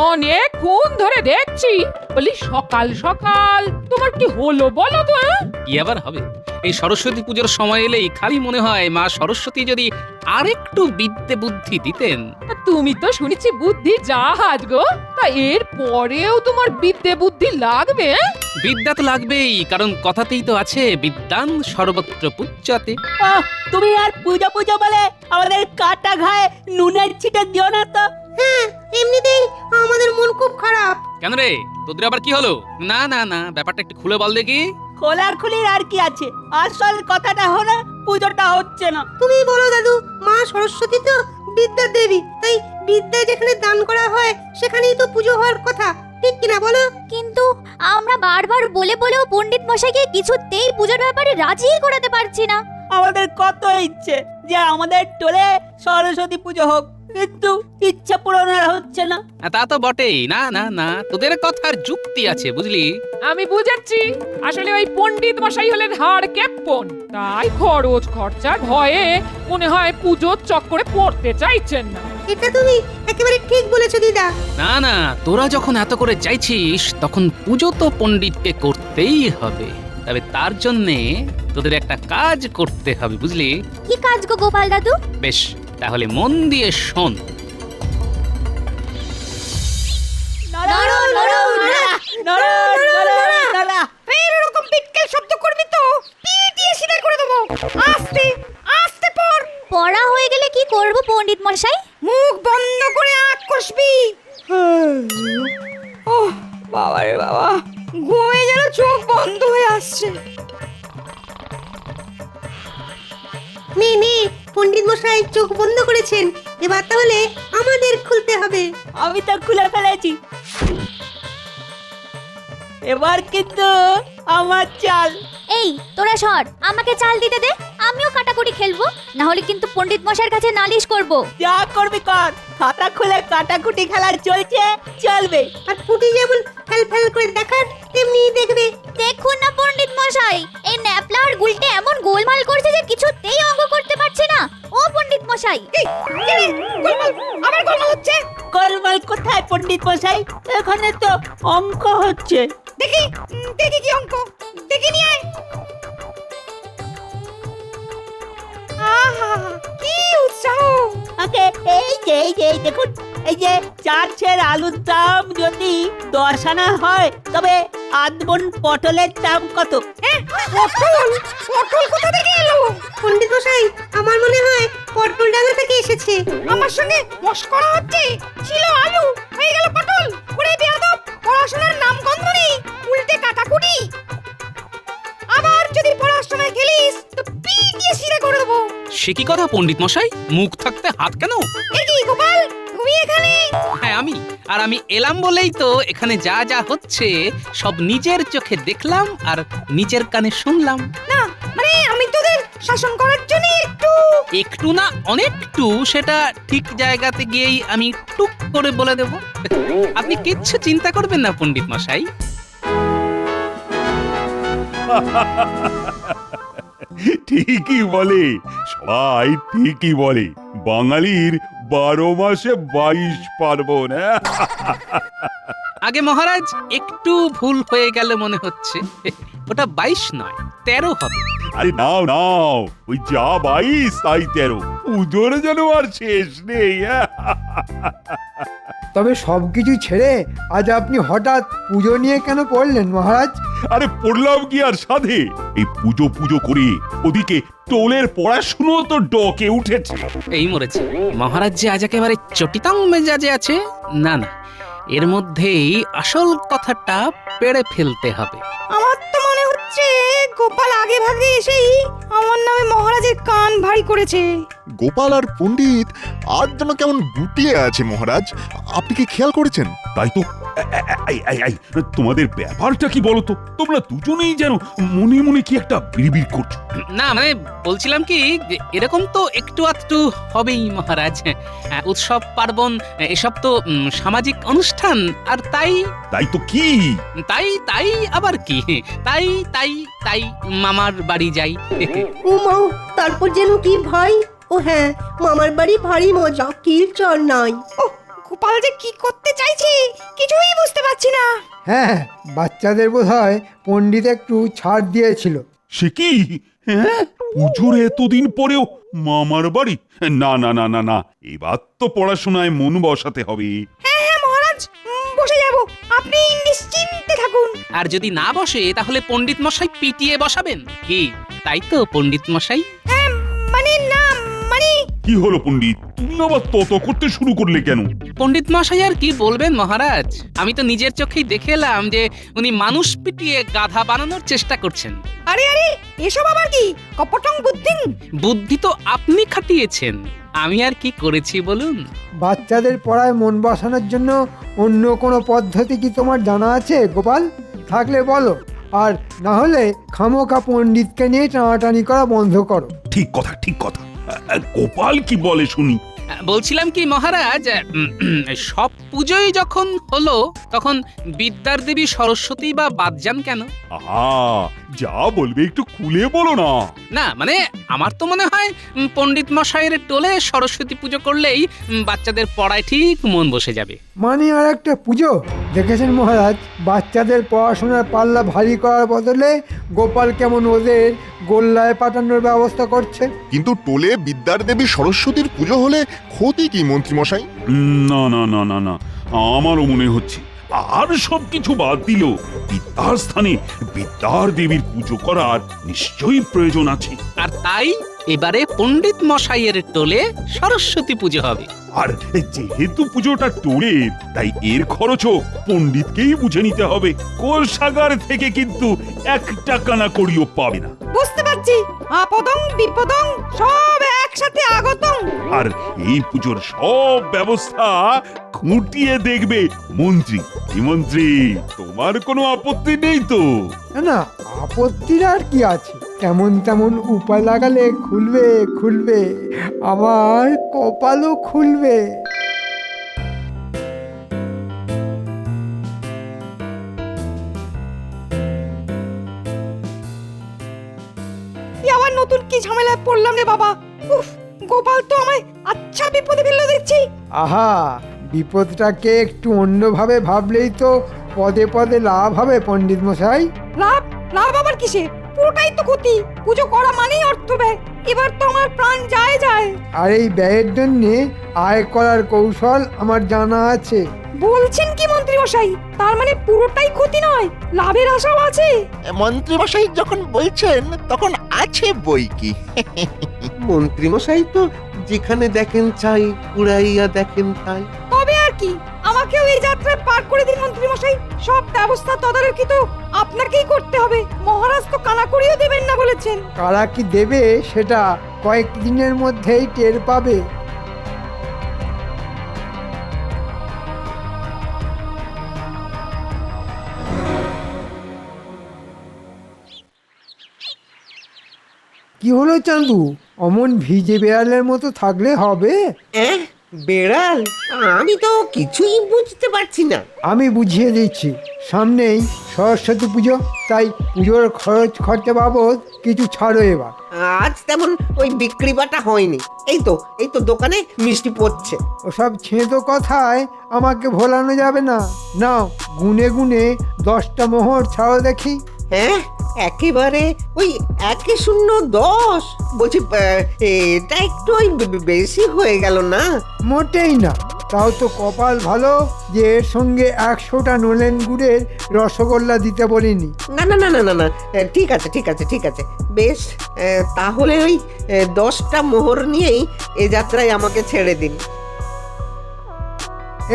অনেকক্ষণ ধরে দেখছি। বলি সকাল সকাল তোমার কি হলো বলো তো? কি আবার হবে? এই সরস্বতী পুজোর সময় এলেই খালি মনে হয় মা সরস্বতী যদি আরেকটু বিদ্যে বুদ্ধি দিতেন। তুমি তো শুনেছি বুদ্ধি জাহাজ গো। তা এর পরেও তোমার বিদ্যে বুদ্ধি লাগবে? বিদ্যা তো লাগবেই, কারণ কথাতেই তো আছে বিদ্যান সর্বত্র পূজ্যতে। তুমি আর পূজা পূজা বলে আমাদের কাটা ঘায়ে নুনের ছিটে দিও না তো। হ্যাঁ, এমনিতেই আমাদের মন খুব খারাপ। কেন রে, তোদের আবার কি হলো? না না না, ব্যাপারটা একটু খুলে বল দেখি। খোলার খুলির আর কি আছে, আসল কথাটা হলো পুজোটা হচ্ছে না। তুমি বলো দাদু, মা সরস্বতী তো বিদ্যার দেবী, তাই বিদ্যা যেখানে দান করা হয় সেখানেই তো পুজো হওয়ার কথা, ঠিক কিনা বলো? কিন্তু আমরা বারবার বলে বলেও পণ্ডিত মশাইকে কিছুতেই পুজোর ব্যাপারে রাজি করাতে পারছি না। আমাদের কত ইচ্ছে যে আমাদের টোলে সরস্বতী পুজো হোক, কিন্তু ইচ্ছা পূরণ আর হচ্ছে না। তা তো বটেই। না না না, তোদের কথার যুক্তি আছে বুঝলি। আমি বুঝাচ্ছি, আসলে ওই পণ্ডিত মশাই হলেন হাড় ক্যাপ্পন, তাই খরচ খরচার ভয়ে মনে হয় পুজোর চক্করে পড়তে চাইছেন না। এটা তুমি একেবারে ঠিক বলেছো দিদা। না না, তোরা যখন এত করে চাইছিস তখন পুজো তো পণ্ডিতকে করতেই হবে। তবে তার জন্যে তোদের একটা কাজ করতে হবে বুঝলি। কি কাজ গো গোপাল দাদু? বেশ, তাহলে মন দিয়ে শোন। এরকম পিটকেল শব্দ করবি তো পিট দিয়ে সিধা করে দেবো। আস্তে আস্তে পড়। পড়া হয়ে গেলে কি করব পণ্ডিত মশাই? মুখ বন্ধ করে আঁক কষবি। ওহ বাবা রে বাবা, ঘুমে যেন চোখ বন্ধ হয়ে আসছে। নে নে, পণ্ডিত মশাই চোখ বন্ধ করেছেন, এবার তাহলে আমাদের খুলতে হবে। আমি তো খুলে ফেলেছি, এবার কিন্তু আমার চাল। এই তোরা সর, আমাকে চাল দিতে দে, আমিও কাটাকুটি খেলবো, না হলে কিন্তু পণ্ডিত মশাইয়ের কাছে নালিশ করব। যা করবি কর, খাতা খুলে কাটাকুটি খেলার চলছে, চলবে। আর পুটি যেমন ফেল ফেল করে দেখার তেমনি দেখবে। দেখুন না পণ্ডিত মশাই, এই ন্যাপলা আর গুলটে এমন গোলমাল করছে যে কিছুতেই অঙ্ক করতে পারছে না। ও পণ্ডিত মশাই, আমার গোলমাল হচ্ছে। গোলমাল কোথায় পণ্ডিত মশাই? এখানে তো অঙ্ক হচ্ছে। দেখি দেখি কি অঙ্ক, দেখি নিয়ে আয়। আহা কি উৎসাহ! ওকে, এই দেখুন, এই যে 4 ছের আলুর দাম যদি 10 আনা হয় তবে 8 মণ পটলের দাম কত? পটল কোথা থেকে এলো? পণ্ডিত মশাই, আমার মনে হয় পটল ডাঙা থেকে এসেছে। আমার সঙ্গে মশকরা হচ্ছে। ছিল আলু, হয়ে গেল পটল। ওরে বেয়াদব, পড়াশোনার নাম গন্ধ নেই, উল্টে কাটাকুটি। আবার যদি পড়াশোনায় গেলিস তো পিট দিয়ে সিধা করে দেবো। সে কি কথা পণ্ডিত মশাই, মুখ থাকতে হাত কেন? এই কি গোপাল, তুমি এখানে? হ্যাঁ আমি, আর আমি এলাম বলেই তো এখানে যা যা হচ্ছে সব নিজের চোখে দেখলাম আর নিজের কানে শুনলাম। না মানে আমি তোদের শাসন করার জন্য একটু না অনেকটু, সেটা ঠিক জায়গাতে গিয়েই আমি টুক করে বলে দেব। আপনি কিচ্ছু চিন্তা করবেন না পণ্ডিত মশাই। ঠিকই বলে, সবাই ঠিকই বলে, বাঙালির 12 মাসে 22 পার্বণ। আগে মহারাজ একটু ভুল হয়ে গেল মনে হচ্ছে, ওটা 22 নয় 13 হবে। আরে নাও নাও, ওই যা 22 তাই 13, পুজোর যেন আর শেষ নেই। তবে সবকিছু ছেড়ে আজ আপনি হঠাৎ পুজো নিয়ে কেন পড়লেন মহারাজ? আরে পড়লাম কি আর সাধে, এই পুজো পুজো করে ওদিকে টোলের পড়াশুনো তো ডকে উঠেছে। এই মরেছে মহারাজ যে আজ একেবারে চটিতাং মেজাজে আছে। না না, এর মধ্যেই আসল কথাটা পেড়ে ফেলতে হবে। আমার তো মনে হচ্ছে গোপাল আগে ভাগে এসেই আমার নামে মহারাজের কান ভারী করেছে। গোপাল আর পণ্ডিত আজ যেন কেমন গুটিয়ে আছে মহারাজ, আপনি কি খেয়াল করেছেন? তাই তো, এই, তোমাদের ব্যাপারটা কি বলো তো? তোমরা দুজনেই যেন মনে মনে কি একটা বিড়বিড় করছো। না মানে বলছিলাম কি, যে এরকম তো একটু আধটু হবেই মহারাজ। উৎসব পার্বণ এসব তো সামাজিক অনুষ্ঠান, আর তাই তাই তো কি? তাই আবার কি, তাই তাই তাই মামার বাড়ি যাই। ও মা, তারপর যেন কি ভাই। ও হ্যাঁ, মামার বাড়ি ভারী মজা, কিল চর নাই। ও গোপাল যে কি করতে চাইছে কিছুই বুঝতে পারছি না। হ্যাঁ, বাচ্চাদের বোধহয় পণ্ডিত একটু ছাড় দিয়েছিল। সে কি? হ্যাঁ, পুজোর এতদিন পরেও মামার বাড়ি? না না না না না, এবার তো পড়াশোনায় মন বসাতে হবে। হ্যাঁ হ্যাঁ মহারাজ, বসে যাব, আপনি নিশ্চিন্তে থাকুন। আর যদি না বসে তাহলে পণ্ডিত মশাই পিটিয়ে বসাবেন কি? তাই তো পণ্ডিত মশাই? হ্যাঁ মানে না, মানে কি হলো পণ্ডিত, তুমি আবার তত করতে শুরু করলে কেন? পণ্ডিত মশাই আর কি বলবেন মহারাজ, আমি তো নিজের চোখেই দেখে এলাম যে উনি মানুষ পিটিয়ে গাধা বানানোর চেষ্টা করছেন। আরে আরে, এসব আবার কি কপটং বুদ্ধি? বুদ্ধি তো আপনি খাটিয়েছেন, আমি আর কি করেছি বলুন? বাচ্চাদের পড়ায় মন বসানোর জন্য অন্য কোনো পদ্ধতি কি তোমার জানা আছে গোপাল? থাকলে বলো, আর না হলে খামোখা পণ্ডিতকে নিয়ে টানাটানি করা বন্ধ করো। ঠিক কথা ঠিক কথা। গোপাল কি বলে শুনি। বলছিলাম কি মহারাজ, সব পুজোই যখন হলো তখন বিদ্যার দেবী সরস্বতী বা বাদ যান কেন? আহা, যা বলবে একটু খুলে বলো না। না মানে আমার তো মনে হয় পণ্ডিত মশাইয়ের টোলে সরস্বতী পুজো করলেই বাচ্চাদের পড়ায় ঠিক মন বসে যাবে। মানে আর একটা পুজো? দেখেছেন মহারাজ, বাচ্চাদের পড়াশোনার পাল্লা ভারী করার বদলে গোপাল কেমন ওদের গোল্লায় পাঠানোর ব্যবস্থা করছে। কিন্তু টোলে বিদ্যার দেবী সরস্বতীর পুজো হলে ক্ষতি কি মন্ত্রীমশাই? না না না না না, আমারও মনে হচ্ছে আর সবকিছু বাদ দিল বিদ্যার স্থানে বিদ্যার দেবীর পুজো করার নিশ্চয়ই প্রয়োজন আছে। আর তাই এবারে পণ্ডিত মশাইয়ের টোলে সরস্বতী পুজো হবে। আর যেহেতু পুজোটা টোলের, তাই এর খরচও পণ্ডিতকেই বুঝে নিতে হবে। কোষাগার থেকে কিন্তু 1 টাকা না করিও পাবে না। বুঝতে পারছি, আপদং বিপদং সব একসাথে আগতং। আর এই পুজোর সব ব্যবস্থা খুঁটিয়ে দেখবে মন্ত্রী। কি মন্ত্রী, তোমার কোনো আপত্তি নেই তো? না না, আপত্তির আর কি আছে? তেমন তেমন উপায় লাগালে খুলবে খুলবে, আমার কপালও খুলবে। আবার নতুন কি ঝামেলায় পড়লাম রে বাবা। উফ, গোপাল তো আমায় আচ্ছা বিপদে ফেললো দেখছি। আহা, বিপদটাকে একটু অন্যভাবে ভাবলেই তো পদে পদে লাভ হবে পণ্ডিত মশাই। লাভ? লাভ আবার কিসে? পুরোটাই তো ক্ষতি। পুজো করা মানেই অর্থ ব্যয়। এবার তো আমার প্রাণ যায় যায়। আর এই ব্যয়ের জন্যে আয় করার কৌশল আমার জানা আছে। বলছেন কি মন্ত্রী মশাই? তার মানে পুরোটাই ক্ষতি নয়, লাভের আশাও আছে? মন্ত্রীমশাই যখন বলছেন তখন আছে বই কি। মন্ত্রীমশাই তো যেখানে দেখেন চাই উড়াইয়া দেখেন তাই। তবে আর কি, আমাকেও এই যাত্রায় পার করে দিন মন্ত্রী মশাই। সব ব্যবস্থা তদারকি তো আপনাকেই করতে হবে। মহারাজ তো কানাকড়িও দেবেন না বলেছেন। কারা কি দেবে সেটা কয়েকদিনের মধ্যেই টের পাবে। কি হলো চান্দু, অমন ভিজে বেড়ালের মতো থাকলে হবে? বেড়াল? আমি তো কিছুই বুঝতে পারছি না। আমি বুঝিয়ে দিচ্ছি, সামনেই সরস্বতী পুজো, তাই পুজোর খরচ খরচা বাবদ কিছু ছাড়ো এবার। আজ তেমন ওই বিক্রি বাটা হয়নি। এই তো দোকানে মিষ্টি পড়ছে। ওসব ছেঁতো কথায় আমাকে ভোলানো যাবে না। নাও, গুনে গুনে 10টা মোহর ছাড়ো দেখি। হ্যাঁ, একেবারে ওই 1-0-10। বলছি এটা একটু ওই বেশি হয়ে গেল না? মোটেই না, তাও তো কপাল ভালো যে এর সঙ্গে 100টা নলেন গুড়ের রসগোল্লা দিতে বলিনি। না না না না না না, ঠিক আছে ঠিক আছে ঠিক আছে, বেশ। তাহলে ওই 10টা মোহর নিয়েই এ যাত্রায় আমাকে ছেড়ে দিন।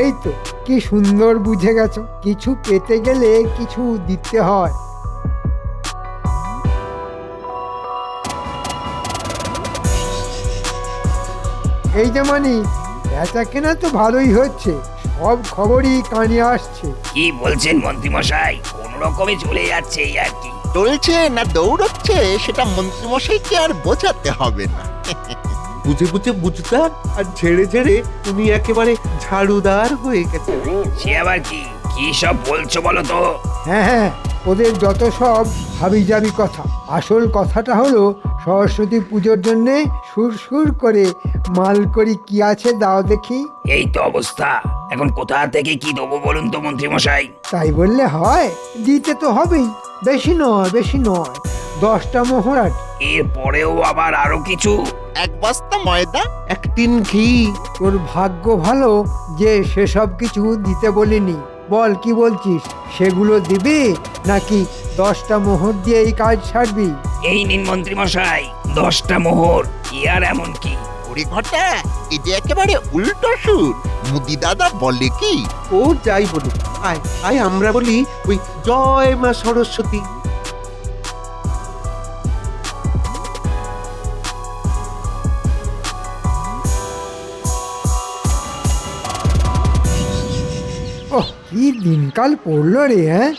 এই তো, কি সুন্দর বুঝে গেছো, কিছু পেতে গেলে কিছু দিতে হয়। এই যে মানি, বেচা কেনা তো ভালোই হচ্ছে, সব খবরই কানে আসছে। কি বলছেন মন্ত্রী মশাই? কোন রকমে চলে যাচ্ছে এই আর কি। চলছে না দৌড়চ্ছে সেটা মন্ত্রীমশাইকে আর বোঝাতে হবে না। বুঝে বুঝে বুঝদার আর ঝেড়ে ঝেড়ে তুমি একেবারে ঝাড়ুদার হয়ে গেছে। সে আবার কি? কি সব বলছো বলো তো? হ্যাঁ হ্যাঁ, ওদের যত সব হাবিজাবি কথা। আসল কথাটা হলো সরস্বতী পুজোর জন্যে সুর সুর করে মাল করি কি আছে দাও দেখি। এই তো অবস্থা, এখন কোথা থেকে কি দেবো বলুন তো মন্ত্রী মশাই? তাই বললে হয়, দিতে তো হবেই। বেশি নয়, বেশি নয়, 10টা মোহর আর কি। এর পরেও আবার আরো কিছু? এক বস্তা ময়দা, এক টিন ঘি। তোর ভাগ্য ভালো যে সেসব কিছু দিতে বলিনি। বল কি বলছিস, সেগুলো দিবি নাকি 10টা মোহর দিয়ে এই কাজ ছাড়বি? এই নিন মন্ত্রী মশাই, 10টা মোহর। কি আর এমন কি? ওরে ঘটা, এই যে একেবারে উল্টো সুর। মুদি দাদা বলে কি, ও যাই বলুক, আয় আয় আমরা বলি ওই জয় মা সরস্বতী। ওহ, কি দিনকাল পড়লো রে, হ্যাঁ?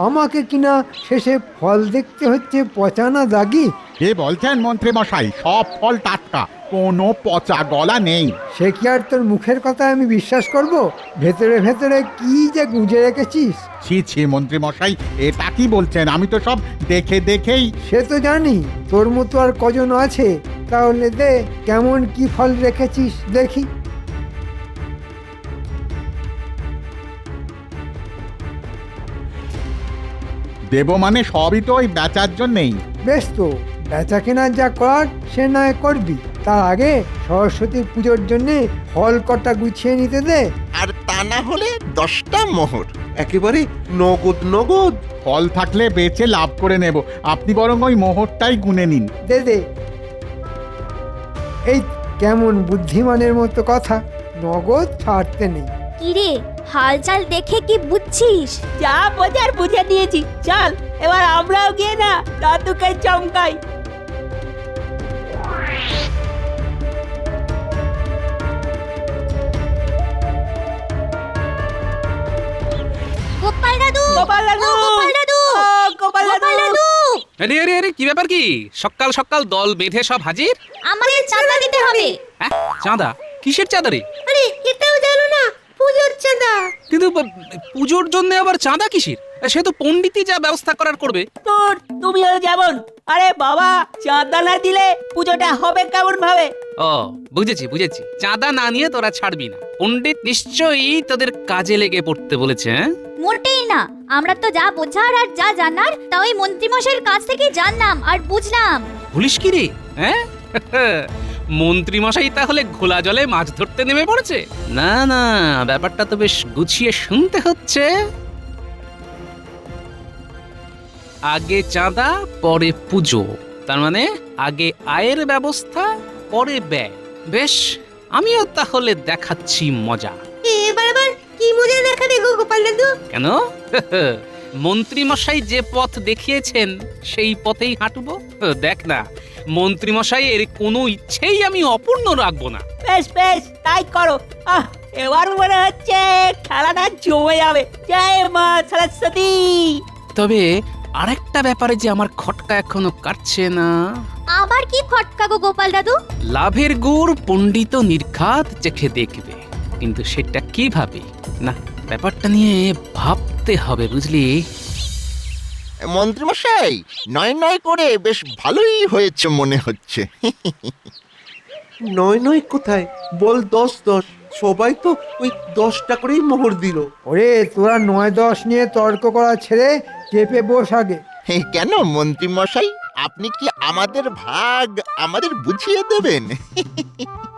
আমাকে কিনা শেষে ফল দেখতে হচ্ছে পচানা দাগি। কে বলছেন মন্ত্রী মশাই? সব ফল টাটকা, কোনো পচা গলা নেই। সে কি আর তোর মুখের কথা আমি বিশ্বাস করব? ভেতরে ভেতরে কি যে গুঁজে রেখেছিস। ছি ছি মন্ত্রী মশাই, এটা কি বলছেন? আমি তো সব দেখে দেখেই। সে তো জানি, তোর মতো আর কজন আছে। তাহলে দে, কেমন কি ফল রেখেছিস দেখি। দেব মানে সবই তো ওই বেচার জন্যেই। বেশ, তো বেচা কেনা যা করার সে নয় করবি, তার আগে সরস্বতী পুজোর জন্যে ফল কটা গুছিয়ে নিতে দে। আর তা না হলে 10টা মোহর। একেবারে নগদ নগদ। ফল থাকলে বেচে লাভ করে নেব, আপনি বরং ওই মোহরটাই গুনে নিন। দে দে। এই কেমন বুদ্ধিমানের মতো কথা, নগদ ছাড়তে নেই। কিরে, হালচাল দেখে কি বুঝছিস? যা বোঝার বুঝে দিয়েছি, চল এবার আমরাও গিয়ে না দাদুকে চমকাই। গোপাল দাদু, গোপাল দাদু! ও গোপাল দাদু, ও, গোপাল দাদু! গোপাল দাদু, আরে আরে আরে, কি ব্যাপার? কি সকাল সকাল দল বেঁধে সব হাজির? আমাদের চাঁদা দিতে হবে। হ্যাঁ, চাঁদা? কিসের চাঁদা রে? আরে এটাও জানো না? পুজোর চাঁদা। কিন্তু পুজোর জন্য আবার চাঁদা কিসের? সে তো পণ্ডিতই যা ব্যবস্থা করার করবে। তোর তুমিও যেমন। আরে বাবা, চাঁদা না দিলে পুজোটা হবে কেমন ভাবে? ও, বুঝেছি বুঝেছি, চাঁদা না নিয়ে তোরা ছাড়বি না। পণ্ডিত নিশ্চয়ই তোদের কাজে লেগে পড়তে বলেছে। হ্যাঁ, মোটেই না, আমরা তো যা বোঝার আর যা জানার তা ওই মন্ত্রীমশাইয়ের কাছ থেকে জানলাম আর বুঝলাম। ভুলিস কি রে? হ্যাঁ, মন্ত্রী মশাই তাহলে ঘোলা জলে মাছ ধরতে নেমে পড়েছে? না না, ব্যাপারটা তো বেশ গুছিয়ে শুনতে হচ্ছে। আগে চাঁদা পরে পুজো, তার মানে আগে আয়ের ব্যবস্থা পরে ব্যয়। বেশ, আমিও তাহলে দেখাচ্ছি মজা। এবার আবার কি মজা দেখাবে গো গোপাল দাদু? কেন? মন্ত্রী মশাই যে পথ দেখিয়েছেন সেই পথেই হাঁটবো। দেখ না, মন্ত্রী মশাই এর কোনো ইচ্ছেই আমি অপূর্ণ রাখবো না। বেশ বেশ, তাই করো। এবার মনে হচ্ছে খেলাটা জমে যাবে। জয় মা সরস্বতী। তবে আরেকটা ব্যাপারে যে আমার খটকা এখনো কাটছে না। আবার কি খটকা গো গোপাল দাদু? লাভের গুড় পণ্ডিত নির্ঘাত চেখে দেখবে, কিন্তু সেটা কিভাবে? না, ব্যাপারটা নিয়ে ভাবতে হবে, বুঝলি? মন্ত্রী মশাই, নয় নয় করে বেশ ভালোই হয়েছে মনে হচ্ছে। নয় নয় কোথায়, বল 10-10। সবাই তো ওই 10টা করেই মোহর দিল। ওরে, তোরা 9-10 নিয়ে তর্ক করা ছেড়ে চেপে বস আগে। কেন মন্ত্রী মশাই, আপনি কি আমাদের ভাগ আমাদের বুঝিয়ে দেবেন?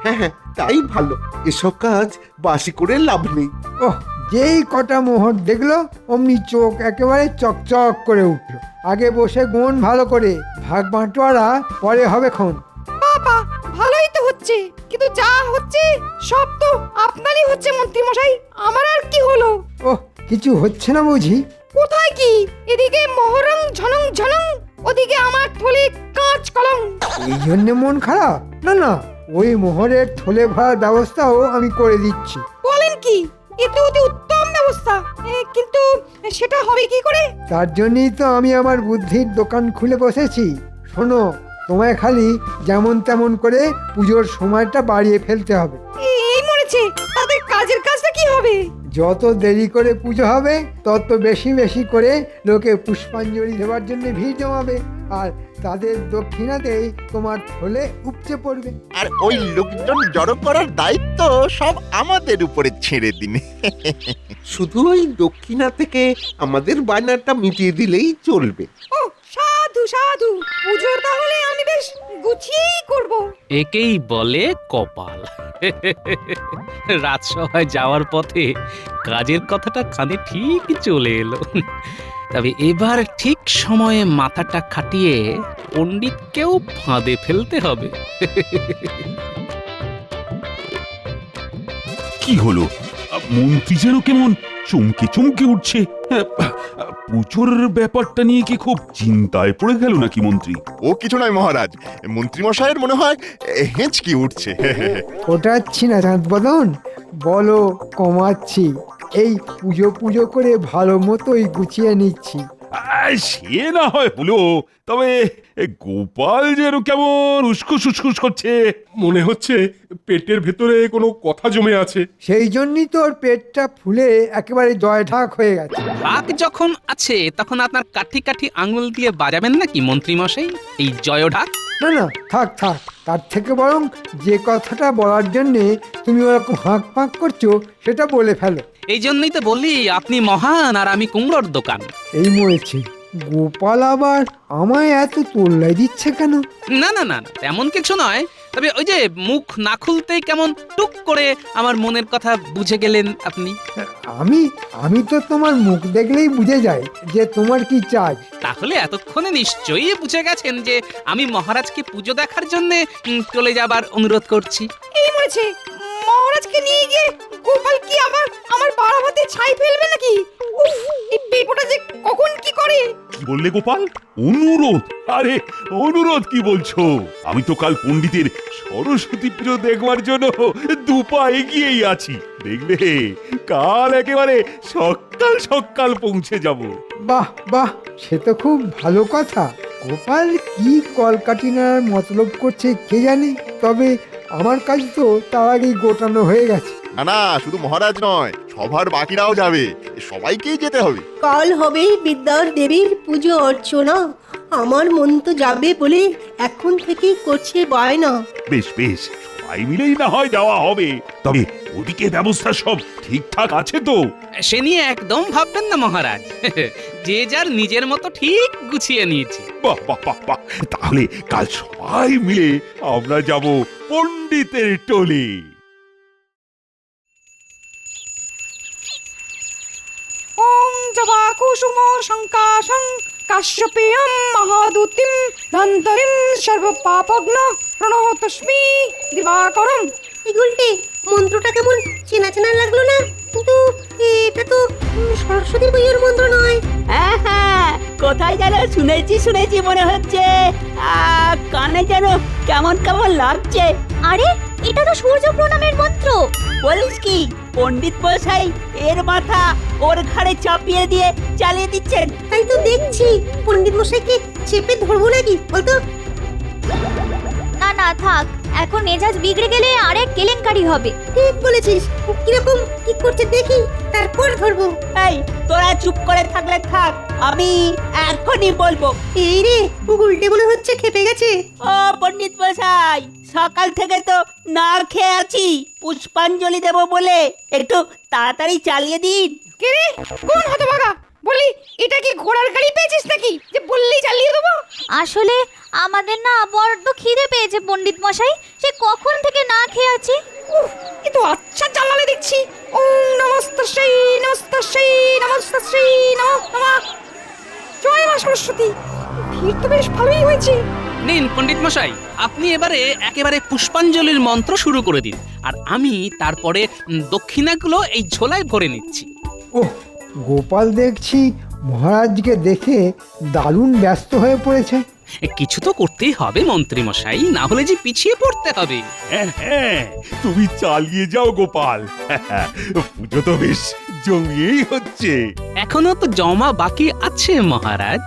হ্যাঁ হ্যাঁ, তাই ভালো। এসব কাজ বাসি করে লাভ নেই। ওহ, যেই কটা মোহর দেখলো অমনি চোখ একেবারে চকচক করে উঠলো। আগে বসে গুণ ভালো করে, ভাগ বাঁটোয়ারা পরে হবে খন। বাবা, ভালোই তো হচ্ছে, কিন্তু যা হচ্ছে সব তো আপনারই হচ্ছে মন্ত্রী মশাই। আমার আর কি হলো? ওহ, কিছু হচ্ছে না বুঝি? কোথায় কি? এদিকে মহরং ঝনং ঝনং, ওদিকে আমার থলে কাঁচ কলং। এই জন্য মন খারাপ? না না, ওই মোহরের থলে ভরার ব্যবস্থাও আমি করে দিচ্ছি। বলেন কি? এ তো অতি উত্তম ব্যবস্থা। কিন্তু সেটা হবে কি করে? তার জন্যই তো আমি আমার বুদ্ধির দোকান খুলে বসেছি। শোনো, তোমায় খালি যেমন তেমন করে পুজোর সময়টা বাড়িয়ে ফেলতে হবে। এই মরেছে, তাদের কাজের কাজটা কি হবে? যত দেরি করে পুজো হবে তত বেশি বেশি করে লোকে পুষ্পাঞ্জলি দেওয়ার জন্য ভিড় জমাবে, আর তাদের দক্ষিণাতেই তোমার থলে উপচে পড়বে। আর ওই লোকজন জড়ো করার দায়িত্ব সব আমাদের উপরে ছেড়ে দিন। শুধু ওই দক্ষিণা থেকে আমাদের বায়নাটা মিটিয়ে দিলেই চলবে। ও সাধু সাধু, পুজো তাহলে আমি বেশ গুছিয়েই করব। একেই বলে কপাল। রাজসভায় যাওয়ার পথে কাজের কথাটা কানে ঠিক চলে এলো। তবে এবার ঠিক সময়ে মাথাটা খাটিয়ে পণ্ডিতকেও ফাঁদে ফেলতে হবে। কি হলো? মন্ত্রী যেন কেমন চমকে চমকে উঠছে। পুজোর ব্যাপারটা নিয়ে কি খুব চিন্তায় পড়ে গেল নাকি মন্ত্রী? ও কিছু নয় মহারাজ, মন্ত্রী মশাইয়ের মনে হয় হেঁচকি উঠছে। ওটাচ্ছি না চাঁদ বদন, বলো কমাচ্ছি। এই পুজো পুজো করে ভালো মতোই গুছিয়ে নিচ্ছি। সে না হয় হলো, তবে গোপাল যেন কেমন উস্কুস উস্কুস করছে। মনে হচ্ছে পেটের ভেতরে কোনো কথা জমে আছে। সেই জন্যই তোর পেটটা ফুলে একেবারে জয় ঢাক হয়ে গেছে। ভাগ যখন আছে তখন আপনার কাঠি কাঠি আঙুল দিয়ে বাজাবেন নাকি মন্ত্রী মশাই এই জয় ঢাক? না না, থাক থাক, তার থেকে বরং যে কথাটা বলার জন্যে তুমি ওরকম হাঁক ফাঁক করছো সেটা বলে ফেলো। এই জন্যই তো বলি আপনি মহান আর আমি কুমড়োর দোকান। এই মরেছে, গোপাল আবার আমায় এত তোল্লাই দিচ্ছে কেন? না না না না, তেমন কিছু নয়। তবে ওই যে মুখ না খুলতেই কেমন টুক করে আমার মনের কথা বুঝে গেলেন আপনি। আমি তো তোমার মুখ দেখলেই বুঝে যাই যে তোমার কি চাই। তাহলে এতক্ষণে নিশ্চয়ই বুঝে গেছেন যে আমি মহারাজকে পুজো দেখার জন্য চলে যাবার অনুরোধ করছি। এই মরেছে, মহারাজকে নিয়ে গিয়ে গোপাল কি আমার বাড়াবাতে ছাই ফেলবে নাকি? উফ, এই পেপোটা যে কখন কি করে। কি বললে গোপাল? অনুরোধ? আরে অনুরোধ কি বলছো? আমি তো কাল পণ্ডিতের সরস্বতী পুজো দেখবার জন্য দুপা এগিয়েই আছি। দেখবে কাল একেবারে সকাল সকাল পৌঁছে যাব। বাহ বাহ, সে তো খুব ভালো কথা। গোপাল কি কলকাটিনার মতলব করছে কে জানে, তবে আমার কাজ তো তার আগেই গোটানো হয়ে গেছে। না না, শুধু মহারাজ নয়, সভার বাকিরাও যাবে, সবাইকেই যেতে হবে। কাল হবেই বিদ্যার দেবীর পুজো অর্চনা। আমার মন তো যাবে বলে এখন থেকেই করছে বায়না। বেশ বেশ, সবাই মিলেই না হয় যাওয়া হবে। তবে ওদিকে ব্যবস্থা সব ঠিকঠাক আছে তো? সে নিয়ে একদম ভাববেন না মহারাজ। যে যার নিজের মতো ঠিক গুছিয়ে নিয়েছে। বাহ বাহ বাহ বাহ, তাহলে কাল সবাই মিলে আমরা যাব পণ্ডিতের টলি। ওম জবা কুসুম শঙ্কাশং কাশ্যপেয়ম মহাদূতিম ধন্তরিম সর্বপাপগ্ন প্রণতস্মি দিবাকরম। এগুলটে মন্ত্রটা কেমন চেনা চেনা লাগলো না? কিন্তু এটা তো সরস্বতী পুজোর মন্ত্র নয়। হ্যাঁ হ্যাঁ, কোথায় যেন শুনেছি মনে হচ্ছে। কানে যেন কেমন কেমন লাগছে। আরে এটা তো সূর্য প্রণামের মন্ত্র। বলিস কি, পণ্ডিত মশাই এর মাথা ওর ঘাড়ে চাপিয়ে দিয়ে চালিয়ে দিচ্ছেন? তাই তো দেখছি। পণ্ডিত মশাইকে চেপে ধরবো নাকি বলতো? না না থাক, এখন মেজাজ বিগড়ে গেলে আরেক কেলেঙ্কারি হবে। ঠিক বলেছিস। কিরকম কি করছে দেখি, তারপর ধরবো। এই তোরা চুপ করে থাকলে থাক, আমি এখনই বলবো। এই রে, গুলটে মনে হচ্ছে খেপে গেছে। ও পণ্ডিত মশাই, সকাল থেকে তো না খেয়ে আছি, পুষ্পাঞ্জলি দেব বলে একটু তাড়াতাড়ি চালিয়ে দিন। কে রে, কোন হতভাগা? বলি এটা কি ঘোড়ার গাড়ি পেয়েছিস নাকি যে বললেই চালিয়ে দেবো? আসলে আমাদের না বড্ড খিদে পেয়েছে পণ্ডিত মশাই, সে কখন থেকে না খেয়ে আছি। উফ, এ তো আচ্ছা জ্বালালে দেখছি। ওম নমস্তস্যৈ নমস্তস্যৈ নমস্তস্যৈ নমঃ নমঃ। জয় মা সরস্বতী। ভিড় তো বেশ ভালোই হয়েছে। নিন পণ্ডিত মশাই, আপনি একেবারে পুষ্পাঞ্জলির মন্ত্র শুরু করে দিন, আর আমি তারপরে দক্ষিণাগুলো এই ঝোলায় ভরে নিচ্ছি। ওহ, গোপাল দেখছি মহারাজকে দেখে দারুণ ব্যস্ত হয়ে পড়েছে। কিছু তো করতেই হবে মন্ত্রী মশাই, না হলে যে পিছিয়ে পড়তে হবে। হ্যাঁ হ্যাঁ, তুমি চালিয়ে যাও গোপাল। পুজো তো বেশ জমিয়েই হচ্ছে। এখনো তো জমা বাকি আছে মহারাজ।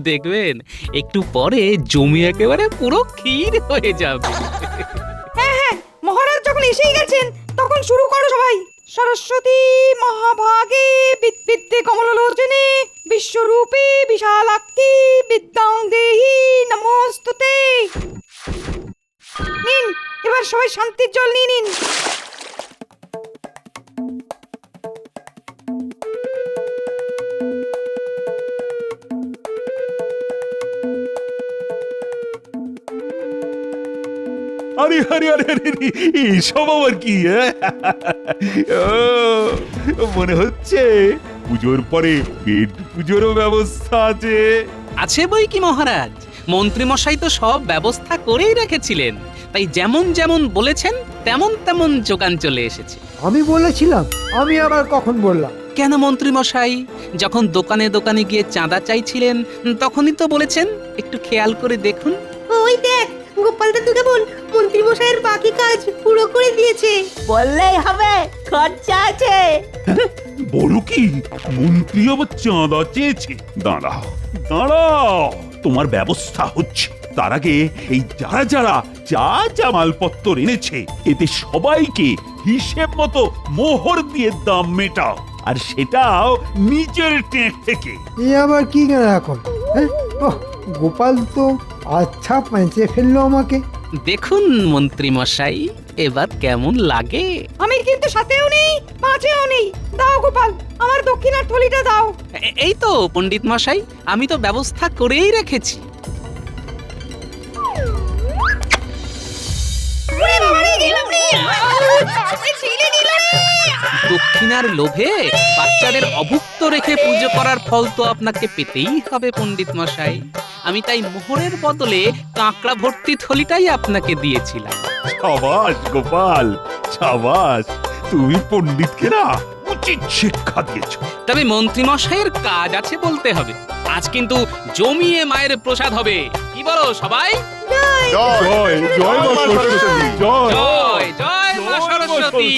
দেখবেন একটু পরে জমি একেবারে পুরো ক্ষীর হয়ে যাবে। হ্যাঁ হ্যাঁ, মহারাজ যখন এসেই গেছেন তখন শুরু করো সবাই। সরস্বতী মহাভাগে বিদ্যে কমলোচনে বিশ্বরূপী বিশালাক্ষী বিদ্যাং দেহি নমস্তুতে। নিন, এবার সবাই শান্তির জল নিয়ে নিন। আরে আরে আরে আরে আরে, এসব আবার কি ও, মনে হচ্ছে পুজোর পরে পেট পুজোরও ব্যবস্থা আছে। আছে বই কি মহারাজ, মন্ত্রীমশাই তো সব ব্যবস্থা করেই রেখেছিলেন, তাই যেমন যেমন বলেছেন তেমন তেমন যোগান চলে এসেছে। আমি বলেছিলাম? আমি আবার কখন বললাম? কেন মন্ত্রীমশাই, যখন দোকানে দোকানে গিয়ে চাঁদা চাইছিলেন তখনই তো বলেছেন, একটু খেয়াল করে দেখুন। ওই দেখ, গোপাল দাদু কেমন মন্ত্রী মশাইয়ের বাকি কাজ পুরো করে দিয়েছে। বললেই হবে, খরচা আছে। বলো কি, মন্ত্রী আবার চাঁদা চেয়েছে? দাঁড়াও দাঁড়াও, তোমার ব্যবস্থা হচ্ছে। তার আগে এই যারা যারা যা যা মালপত্র এনেছে এতে সবাইকে হিসেব মতো মোহর দিয়ে দাম মেটাও, আর সেটাও নিজের ট্যাঙ্ক থেকে। এ আবার কি কেন এখন? হ্যাঁ, ওহ, গোপাল তো আচ্ছা পেঁচে ফেললো আমাকে। দেখুন মন্ত্রীমশাই, এবার কেমন লাগে? আমি কিন্তু সাথেও নেই, পাঁচেও নেই। দাও গোপাল, আমার দক্ষিণার থলিটা দাও। এই তো পণ্ডিত মশাই, আমি তো ব্যবস্থা করেই রেখেছি। দক্ষিণার লোভে বাচ্চাদের অভুক্ত রেখে পুজো করার ফল তো আপনাকে পেতেই হবে পণ্ডিত মশাই। আমি তাই মোহরের বদলে কাঁকড়া ভর্তি থলিটাই আপনাকে দিয়েছিলাম। সাবাস গোপাল, সাবাস, তুমি পণ্ডিতকে না উচিত শিক্ষা দিয়েছ। তবে মন্ত্রী মশাইয়ের কাজ আছে বলতে হবে। আজ কিন্তু জমিয়ে মায়ের প্রসাদ হবে, কি বলো সবাই? জয় জয় মা সরস্বতী, জয় জয় জয় মা সরস্বতী।